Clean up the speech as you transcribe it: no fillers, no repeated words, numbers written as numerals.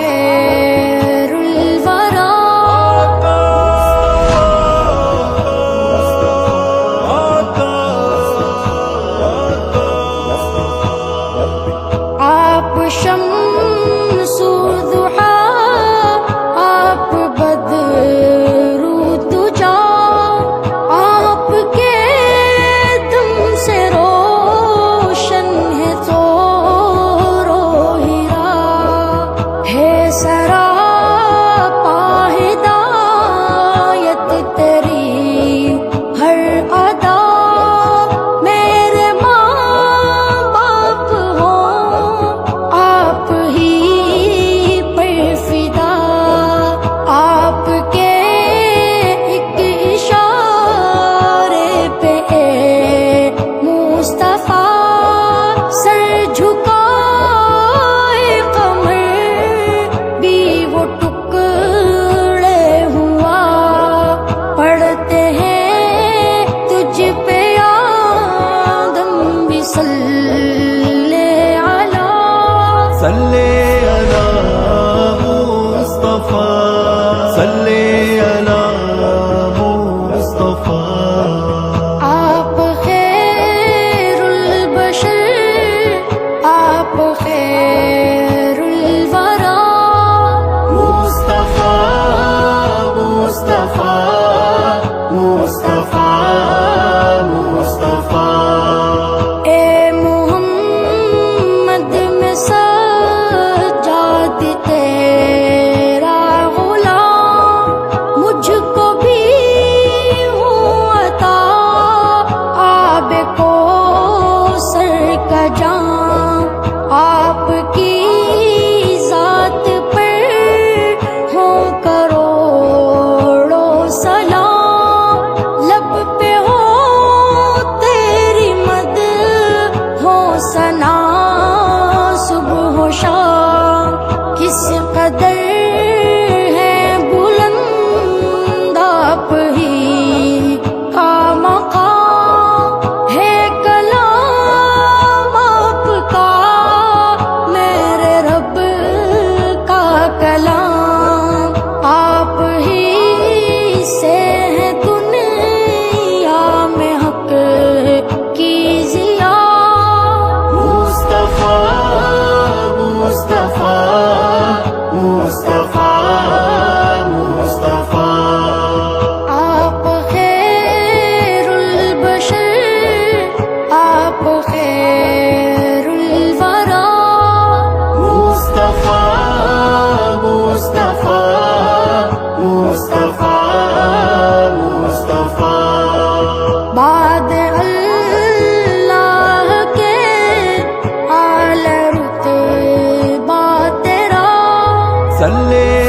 خیر الورا آپ شمس ضحا آپ بدر دجا آپ کے دم سے روشن ہے زور و ہیرا ہے سراپا ہدایت تیری ہر ادا میرے ماں باپ ہوں آپ ہی پر فدا آپ کے ایک اشارے پہ مصطفیٰ سر جھکائے قمر بھی وہ ٹکڑے ہوا پڑھتے ہیں تجھ پہ آدم بھی صلی علی صلی علی مصطفیٰ صلی علی مصطفیٰ آپ خیر البشر آپ خیر الورا مصطفیٰ مصطفیٰ مصطفیٰ مصطفیٰ اے محمد میں سجاد تیرا غلام مجھ کو بھی ہوں عطا آب کو سر کا جام آپ کی ذات پر ہو کروڑوں سلام لب پہ ہو تیری مد ہو ثنا صبح و شام کس قدر ہے بلند آپ ہی کا مقام ہے کلام آپ کا میرے رب کا کلام آپ ہی سے ہے دنیا میں حق کی ضیا مصطفیٰ مصطفیٰ مصطفیٰ مصطفیٰ آپ خیر البشر آپ خیر الورا مصطفیٰ مصطفیٰ مصطفیٰ مصطفیٰ بعد اللہ کے اعلی رتبہ تیرا صلی